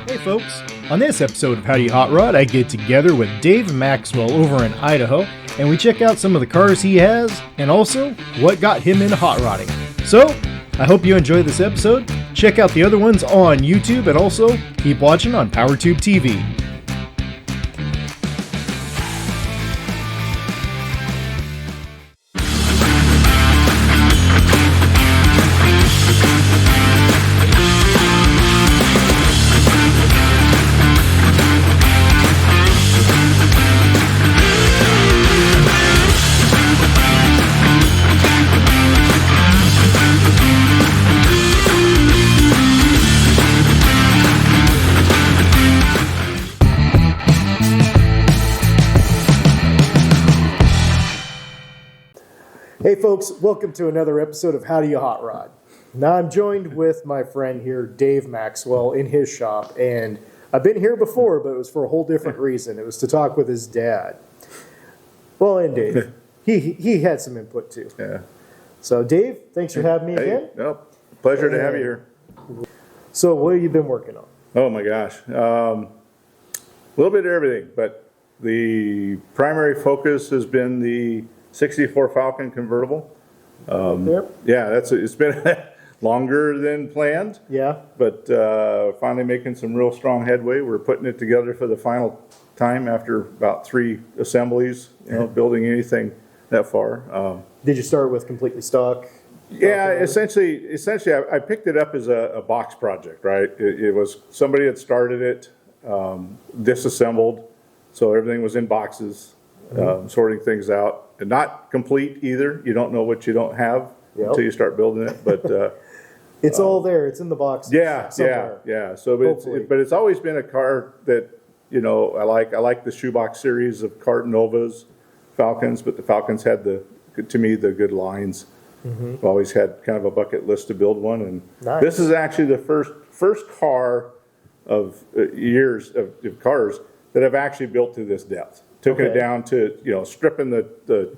Hey folks, on this episode of How Do You Hot Rod, I get together with Dave Maxwell over in Idaho, and we check out some of the cars he has, and also what got him into hot rodding. So, I hope you enjoy this episode. Check out the other ones on YouTube, and also keep watching on POWERTube TV. Hey folks, welcome to another episode of How Do You Hot Rod. Now I'm joined with my friend here, Dave Maxwell, in his shop, and I've been here before, but it was for a whole different reason. It was to talk with his dad. Well, and Dave, he had some input too. Yeah. So Dave, thanks for having me again. Nope. Pleasure to have you here. So what have you been working on? Oh my gosh. A little bit of everything, but the primary focus has been the 64 Falcon convertible. Yep. Yeah, it's been longer than planned. Yeah. But finally making some real strong headway. We're putting it together for the final time after about 3 assemblies, building anything that far. Did you start with completely stock? Yeah, essentially, I picked it up as a box project, right? It was somebody had started it, disassembled, so everything was in boxes, sorting things out. And not complete either. You don't know what you don't have until you start building it. But it's all there. It's in the box. Yeah, somewhere. yeah. So, but it's always been a car that I like. I like the shoebox series of Cart Novas, Falcons, but the Falcons had the good lines. I've always had kind of a bucket list to build one, and this is actually the first car of years of cars that I've actually built to this depth. Took it down to, stripping the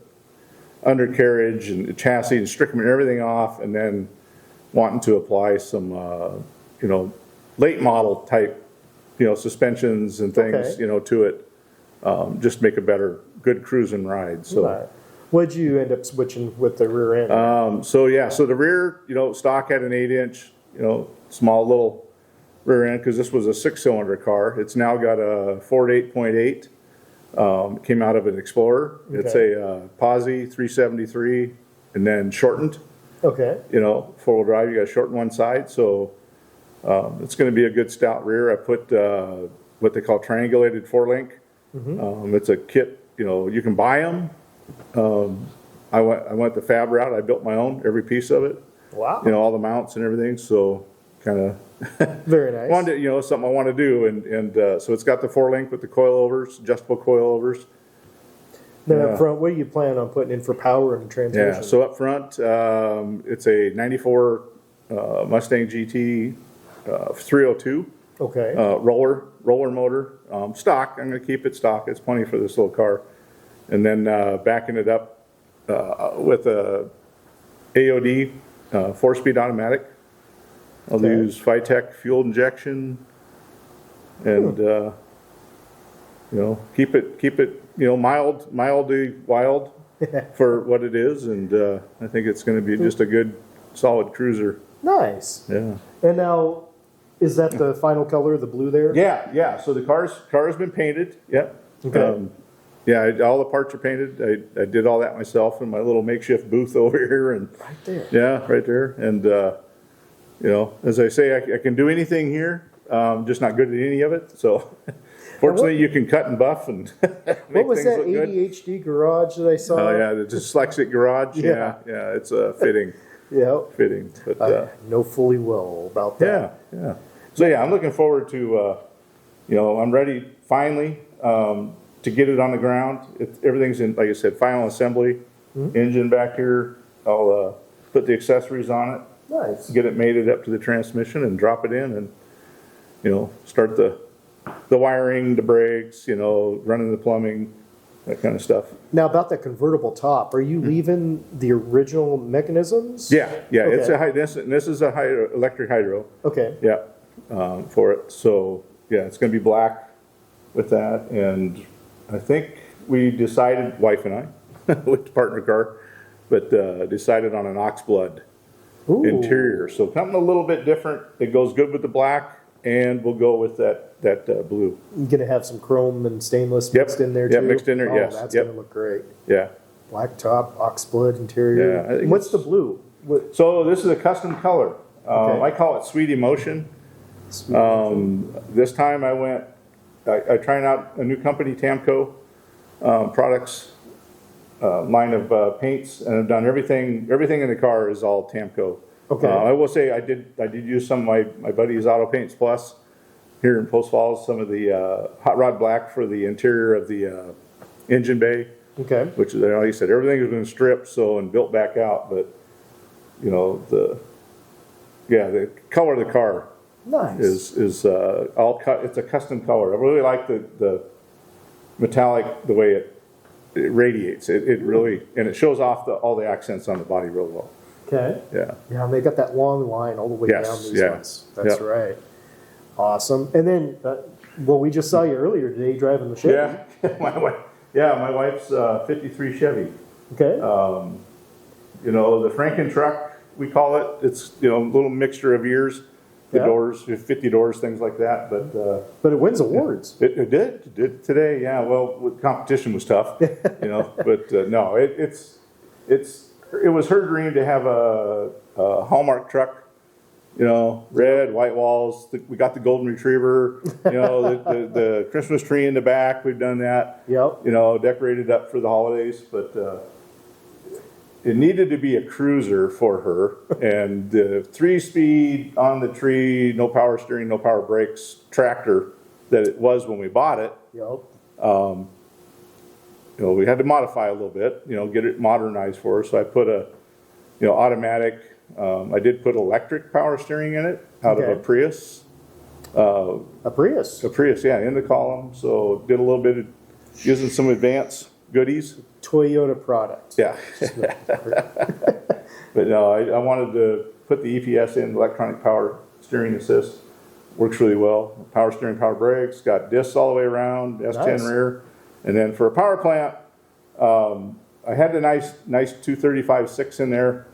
undercarriage and the chassis and stripping everything off, and then wanting to apply some, late model type, suspensions and things, to it, just make a good cruising ride. So, what did you end up switching with the rear end? So the rear, stock had an 8-inch, small little rear end because this was a 6-cylinder car. It's now got a Ford 8.8. Came out of an Explorer. It's a Posi 373 and then shortened. Okay. 4-wheel drive, you got to shorten one side. So it's going to be a good stout rear. I put what they call triangulated 4-link. It's a kit, you can buy them. I went the fab route. I built my own, every piece of it. Wow. All the mounts and everything. So kind of very nice. Wanted, something I want to do, and so it's got the 4-link with the coilovers, adjustable coilovers. Then up front, what do you plan on putting in for power and transmission? Yeah, so up front, it's a '94 Mustang GT 302. Okay. Roller motor, stock. I'm going to keep it stock. It's plenty for this little car, and then backing it up with a AOD 4-speed automatic. I'll use Phytech fuel injection, and keep it mildly wild for what it is, and I think it's going to be just a good solid cruiser. Nice. Yeah. And now, is that the final color, the blue there? Yeah. So the car's been painted. Yep. Okay. All the parts are painted. I did all that myself in my little makeshift booth over here, and right there. Yeah, right there, and. As I say, I can do anything here, just not good at any of it. So, fortunately, you can cut and buff and make what was things that look ADHD good. Garage that I saw? Oh yeah, the dyslexic garage. Yeah, it's fitting. Fitting. But I know fully well about that. Yeah. So I'm looking forward to. I'm ready finally to get it on the ground. Everything's in, like I said, final assembly. Engine back here. I'll put the accessories on it. Nice. Get it mated up to the transmission and drop it in, and start the wiring, the brakes, running the plumbing, that kind of stuff. Now about that convertible top, are you leaving the original mechanisms? Yeah. Okay. It's this is a electric hydro. Okay. Yeah, for it. So it's going to be black with that. And I think we decided, wife and I, with the partner car, but decided on an oxblood interior. So something a little bit different. It goes good with the black, and we'll go with that blue. You're going to have some chrome and stainless mixed in there too? Yeah, mixed in there, oh, yes. That's going to look great. Yeah. Black top, oxblood interior. Yeah, What's the blue? So this is a custom color. I call it Sweet Emotion. This time I tried out a new company, Tamco products, line of paints, and I've done everything in the car is all Tamco. Okay. I will say I did use some of my buddy's Auto Paints Plus here in Post Falls, some of the hot rod black for the interior of the engine bay. Okay. Which is, like you said, everything has been stripped and built back out, but you know the color of the car is all cut. It's a custom color. I really like the metallic, the way it radiates. It really, and it shows off all the accents on the body real well. Okay. Yeah. Yeah, and they got that long line all the way down these ones. That's right. Awesome. And then, we just saw you earlier today driving the Chevy. Yeah, my wife's 53 Chevy. Okay. The Franken truck, we call it. It's a little mixture of years. The doors, 50 doors, things like that. But it wins awards. It did today. Yeah. Well, competition was tough, But no, it was her dream to have a Hallmark truck. Red, white walls. We got the golden retriever. The Christmas tree in the back. We've done that. Yep. Decorated up for the holidays, but. It needed to be a cruiser for her, and the 3-speed on the tree, no power steering, no power brakes tractor that it was when we bought it. Yep. We had to modify a little bit, get it modernized for her. So I put a, automatic. I did put electric power steering in it out of a Prius. A Prius. A Prius, yeah, in the column. So did a little bit of using some advanced goodies. Toyota product. Yeah. But no, I wanted to put the EPS in, electronic power steering assist. Works really well. Power steering, power brakes, got discs all the way around, S10 rear. And then for a power plant, I had the nice 235/6 in there,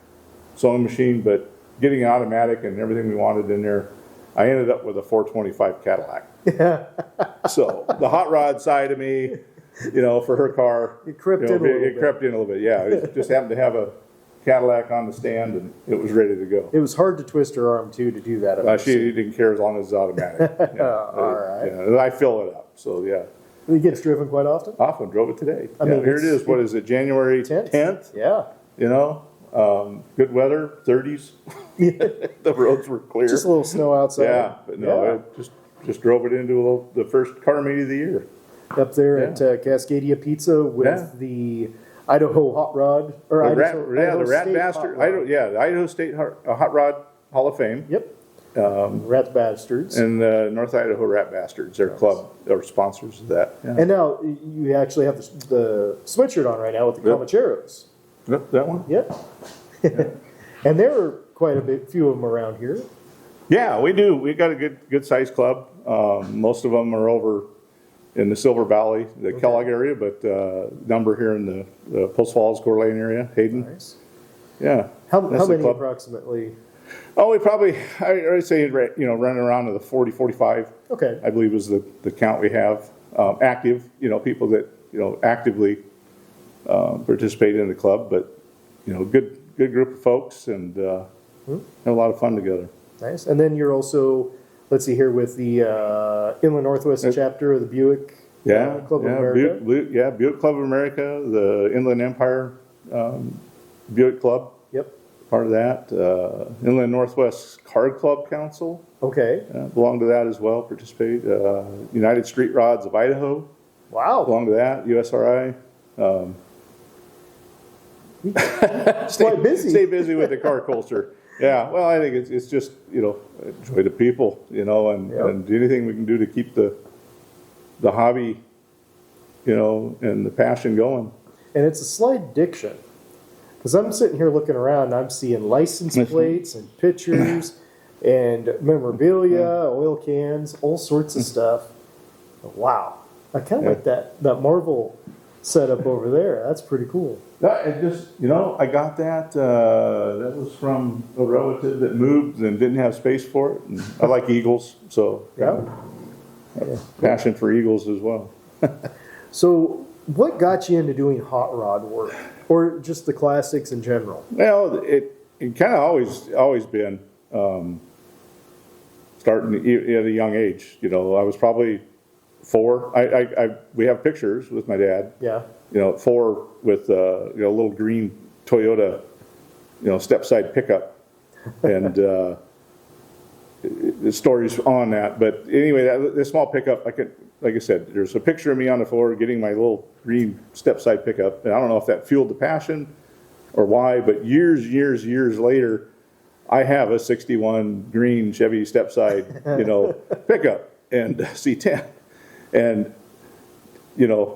sewing machine, but getting an automatic and everything we wanted in there, I ended up with a 425 Cadillac. So the hot rod side of me, for her car, it crept in a little bit. Yeah, it just happened to have a Cadillac on the stand, and it was ready to go. It was hard to twist her arm too to do that. She didn't care as long as it's automatic. All right. Yeah, I fill it up. So yeah. It gets driven quite often. Often drove it today. Here it is. What is it? January 10th. Yeah. Good weather, 30s. The roads were clear. Just a little snow outside. Yeah, but no, I just drove it into the first car meet of the year. Up there at Cascadia Pizza with the Idaho Hot Rod, or the Rat Bastard. The Idaho State Hot Rod Hall of Fame. Yep. Rat Bastards. And the North Idaho Rat Bastards, their club, or sponsors of that. Yeah. And now you actually have the sweatshirt on right now with the Comancheros. Yep, that one? Yep. And there are quite a few of them around here. Yeah, we do. We've got a good sized club. Most of them are over in the Silver Valley, the Kellogg area, but number here in the Post Falls, Coeur d'Alene area, Hayden. Nice. Yeah. How many approximately? Oh, we probably, I'd say, running around to the 40, 45. Okay. I believe is the count we have. Active, people that, actively participate in the club, but, good group of folks, and have a lot of fun together. Nice. And then you're also, let's see here, with the Inland Northwest chapter of the Buick Club of America. Buick Club of America, the Inland Empire Buick Club. Yep. Part of that. Inland Northwest Card Club Council. Okay. Belong to that as well, participate. United Street Rods of Idaho. Wow. Belong to that, USRI. Quite busy. Stay busy with the car culture. Yeah, well, I think it's just, enjoy the people, and do anything we can do to keep the hobby, and the passion going. And it's a slight addiction. Because I'm sitting here looking around and I'm seeing license plates and pictures. and memorabilia, oil cans, all sorts of stuff. Wow. I kind of like that Marvel setup over there. That's pretty cool. It just, I got that. That was from a relative that moved and didn't have space for it. And I like eagles, so passion for eagles as well. So, what got you into doing hot rod work, or just the classics in general? Well, it kind of always been starting at a young age. I was probably 4. We have pictures with my dad. Yeah. 4 with a little green Toyota, step-side pickup, and the stories on that. But anyway, that small pickup, like I said, there's a picture of me on the floor getting my little green step-side pickup, and I don't know if that fueled the passion or why, but years later, I have a '61 green Chevy step-side, pickup and C10, and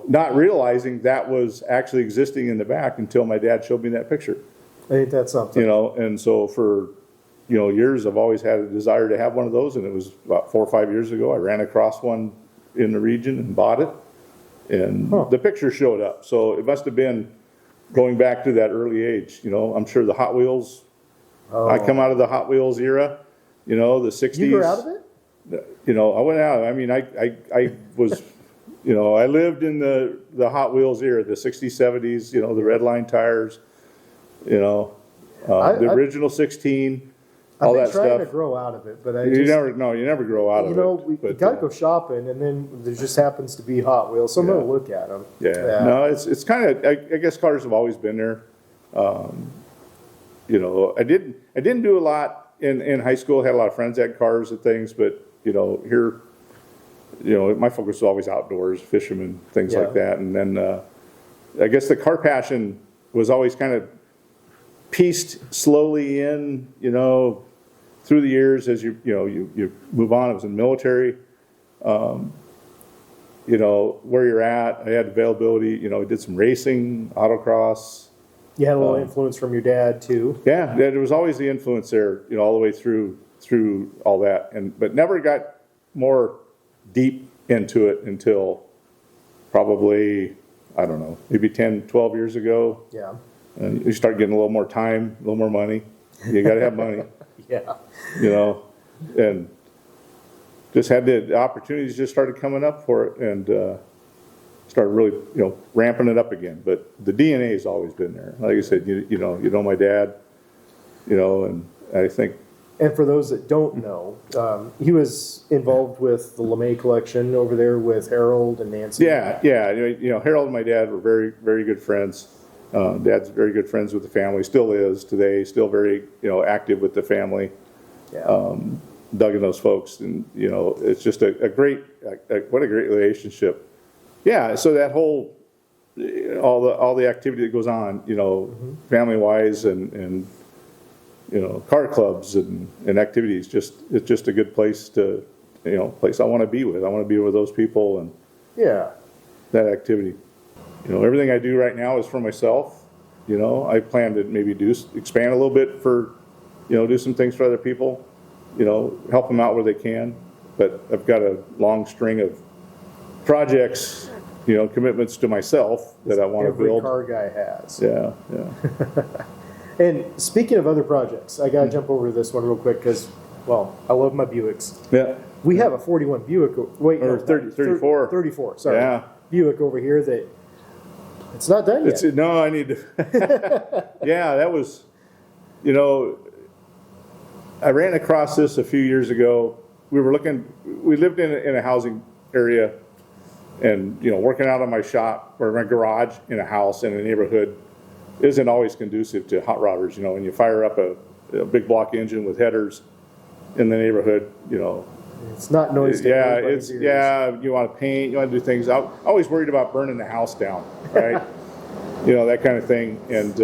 not realizing that was actually existing in the back until my dad showed me that picture. Ain't that something? And so for years I've always had a desire to have one of those, and it was about 4 or 5 years ago I ran across one in the region and bought it, and the picture showed up. So it must have been going back to that early age. I'm sure the Hot Wheels. I come out of the Hot Wheels era. The '60s. You were out of it? I went out. I mean, I was. I lived in the Hot Wheels era, the '60s, '70s. The red line tires. The original 16. All that stuff. I've been trying to grow out of it, but you never grow out of it. We got to go shopping, and then there just happens to be Hot Wheels, so I'm going to look at them. Yeah. No, it's kind of. I guess cars have always been there. I didn't do a lot in high school. I had a lot of friends that had cars and things, but here, my focus was always outdoors, fishermen, things like that. And then I guess the car passion was always kind of pieced slowly in, through the years as you move on. I was in the military. Where you're at, I had availability. I did some racing, autocross. You had a little influence from your dad too. Yeah, there was always the influence there, all the way through all that, but never got more deep into it until probably, I don't know, maybe 10, 12 years ago. Yeah. And you start getting a little more time, a little more money. You got to have money. Yeah. And just had the opportunities just started coming up for it, and started really, ramping it up again. But the DNA has always been there. Like I said, my dad, and I think. And for those that don't know, he was involved with the LeMay collection over there with Harold and Nancy. Yeah. Harold and my dad were very, very good friends. Dad's very good friends with the family, still is today, still very, active with the family. Yeah. Doug and those folks, and, it's just what a great relationship. Yeah, so that whole, all the activity that goes on, family-wise and car clubs and activities, it's just a good place to, place I want to be with. I want to be with those people and that activity. Everything I do right now is for myself. I plan to maybe expand a little bit for, do some things for other people, help them out where they can. But I've got a long string of projects, commitments to myself that I want to build. Every car guy has. Yeah. And speaking of other projects, I got to jump over to this one real quick because, I love my Buicks. Yeah. We have a 41 Buick. Wait, or 34. 34, sorry. Yeah. Buick over here that it's not done yet. No, I need to. Yeah, that was, I ran across this a few years ago. We lived in a housing area and, working out of my shop or my garage in a house in a neighborhood isn't always conducive to hot rodders. When you fire up a big block engine with headers in the neighborhood, it's not noise. Yeah, you want to paint, you want to do things. I'm always worried about burning the house down, right? That kind of thing. And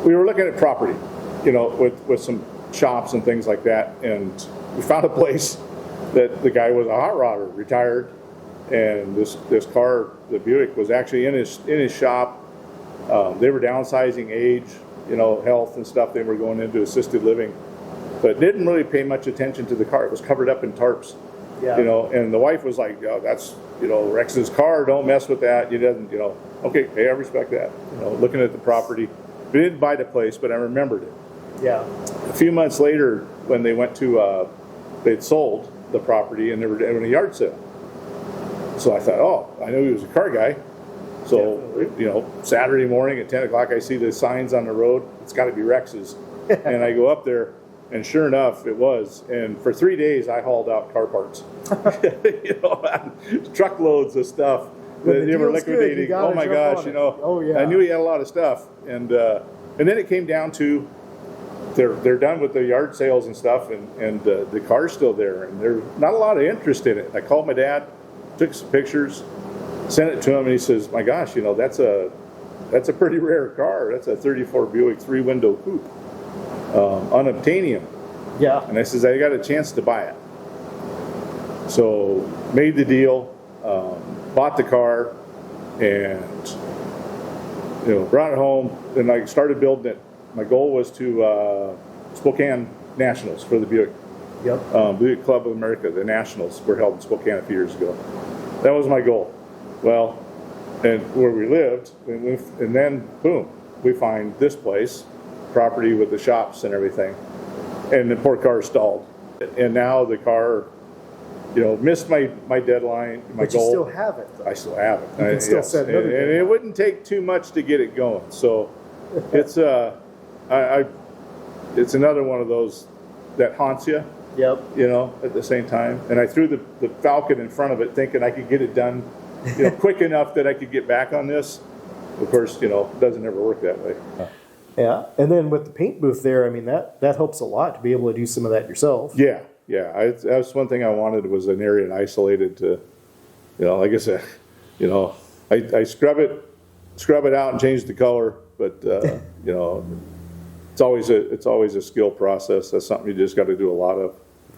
we were looking at property, with some shops and things like that, and we found a place that the guy was a hot rodder, retired, and this car, the Buick, was actually in his shop. They were downsizing, age, health and stuff. They were going into assisted living, but didn't really pay much attention to the car. It was covered up in tarps, Yeah. you know, and the wife was like, oh, that's, you know, Rex's car, don't mess with that. You doesn't, you know, okay, hey, I respect that. You know, looking at the property. We didn't buy the place, but I remembered it. Yeah. A few months later, when they went to, they'd sold the property and they were doing a yard sale. So I thought, oh, I knew he was a car guy. So, you know, Saturday morning at 10 o'clock, I see the signs on the road. It's got to be Rex's. And I go up there, and sure enough, it was. And for 3 days, I hauled out car parts. You know, truckloads of stuff that they were liquidating. Oh my gosh, you know. Oh, yeah. I knew he had a lot of stuff. And then it came down to they're done with the yard sales and stuff, and the car's still there. And there's not a lot of interest in it. I called my dad, took some pictures, sent it to him, and he says, my gosh, you know, that's a pretty rare car. That's a 34 Buick 3-window coupe, unobtainium. Yeah. And I says, I got a chance to buy it. So made the deal, bought the car, and, you know, brought it home, and I started building it. My goal was to Spokane Nationals for the Buick. Yep. Buick Club of America, the Nationals were held in Spokane a few years ago. That was my goal. Well, and where we lived, and then boom, we find this place, property with the shops and everything, and the poor car stalled. And now the car, you know, missed my deadline, my But goal. you still have it, though. I still have it. You can still set another and deadline. it wouldn't take too much to get it going. So it's it's another one of those that haunts you. Yep. You know, at the same time. And I threw the Falcon in front of it thinking I could get it done, you know, quick enough that I could get back on this. Of course, you know, it doesn't ever work that way. Yeah. And then with the paint booth there, I mean, that helps a lot to be able to do some of that yourself. Yeah, yeah. That's one thing I wanted was an area isolated to, you know, like I said, you know, I scrub it out and change the color, but, you know, it's always a skill process. That's something you just got to do a lot of.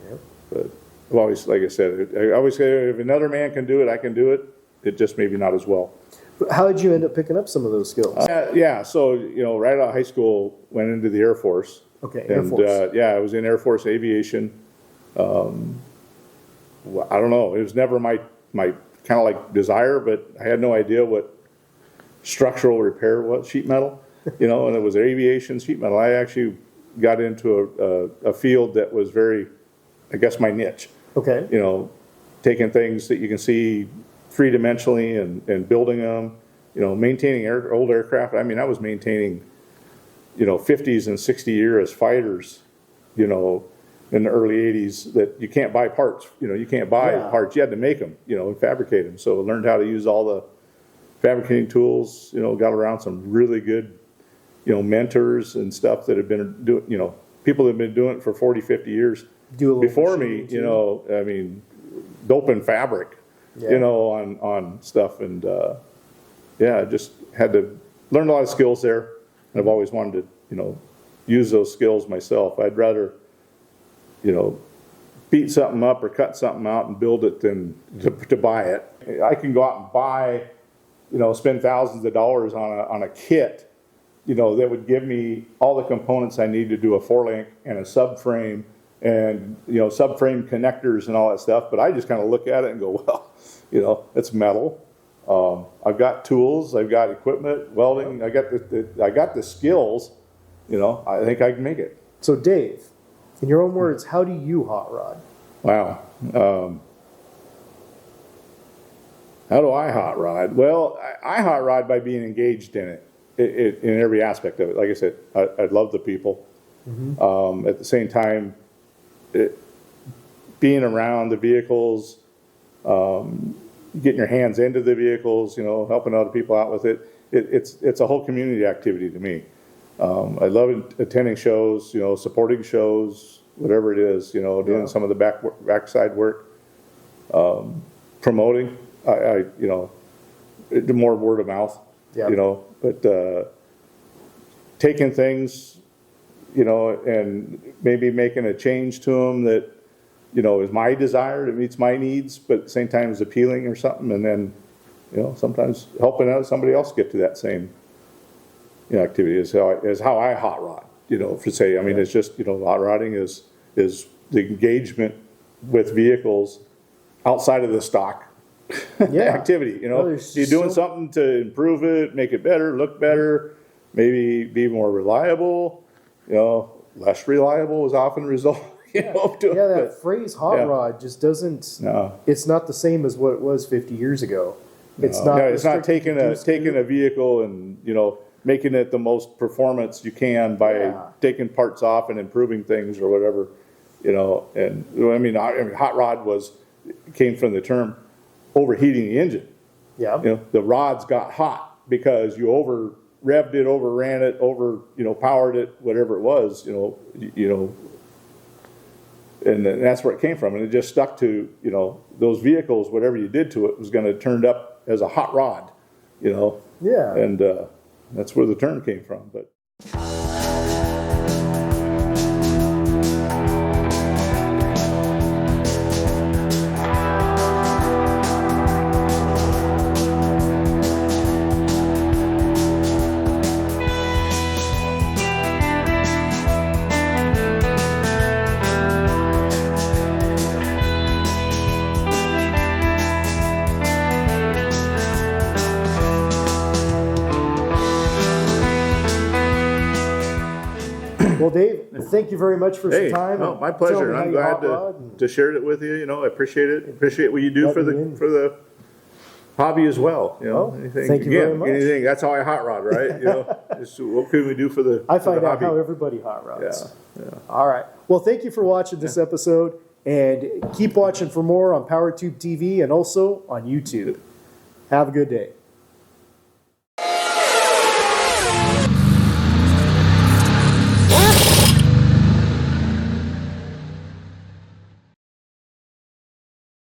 Yep. But I've always, like I said, I always say if another man can do it, I can do it. It just maybe not as well. But how did you end up picking up some of those skills? Yeah. So, you know, right out of high school, went into the Air Force. Okay, Air And, Force. yeah, I was in Air Force aviation. Well, I don't know. It was never my kind of like desire, but I had no idea what structural repair was, sheet metal, you know, and it was aviation sheet metal. I actually got into a field that was very, I guess, my niche. Okay. You know, taking things that you can see three-dimensionally and building them, you know, maintaining old aircraft. I mean, I was maintaining, you know, 50s and 60 years fighters, you know, in the early 80s that you can't buy parts. You know, you can't buy parts. You had to make them, you know, and fabricate them. So I learned how to use all the fabricating tools, you know, got around some really good, you know, mentors and stuff that have been doing, you know, people that have been doing it for 40, 50 years before me, you know, I mean, doping fabric, you know, on stuff. And, yeah, I just had to learn a lot of skills there. And I've always wanted to, you know, use those skills myself. I'd rather, you know, beat something up or cut something out and build it than to buy it. I can go out and buy, you know, spend thousands of dollars on a kit, you know, that would give me all the components I need to do a four-link and a subframe and, you know, subframe connectors and all that stuff. But I just kind of look at it and go, well, you know, it's metal. I've got tools, I've got equipment, welding, I got the skills, you know, I think I can make it. So Dave, in your own words, how do you hot rod? Wow. How do I hot rod? Well, I hot rod by being engaged in it, in every aspect of it. Like I said, I love the people. Mm-hmm. At the same time, being around the vehicles, getting your hands into the vehicles, you know, helping other people out with it. It's a whole community activity to me. I love attending shows, you know, supporting shows, whatever it is, you know, doing some of the backside work, promoting. I you know, more word of mouth, you know, but taking things, you know, and maybe making a change to them that, you know, is my desire, that meets my needs, but at the same time is appealing or something, and then, you know, sometimes helping out somebody else get to that same, you know, activity is how I hot rod. for say, I mean, it's just, hot rodding is the engagement with vehicles outside of the stock activity. Well, you're doing something to improve it, make it better, look better, maybe be more reliable. Less reliable is often a result. That phrase "hot rod" just doesn't. No. It's not the same as what it was 50 years ago. It's No, not. it's not restricted taking to a vehicle and making it the most performance you can by taking parts off and improving things or whatever. And I mean, hot rod came from the term overheating the engine. Yeah. The rods got hot because you revved it, overran it, powered it, whatever it was, and that's where it came from. And it just stuck to, those vehicles, whatever you did to it was going to turn up as a hot rod, Yeah. and that's where the term came from. But Well, Dave, thank you very much for some time. no, my and telling pleasure. me how I'm you glad hot rod and to share it with you. I appreciate it. Appreciate what you do let for me in. the hobby as well. Anything, thank you very much. Anything. That's how I hot rod, right? Just what can we do for the? I for find the out hobby? how everybody hot rods. Yeah. All right. Well, thank you for watching this episode, and keep watching for more on POWERTube TV and also on YouTube. Have a good day.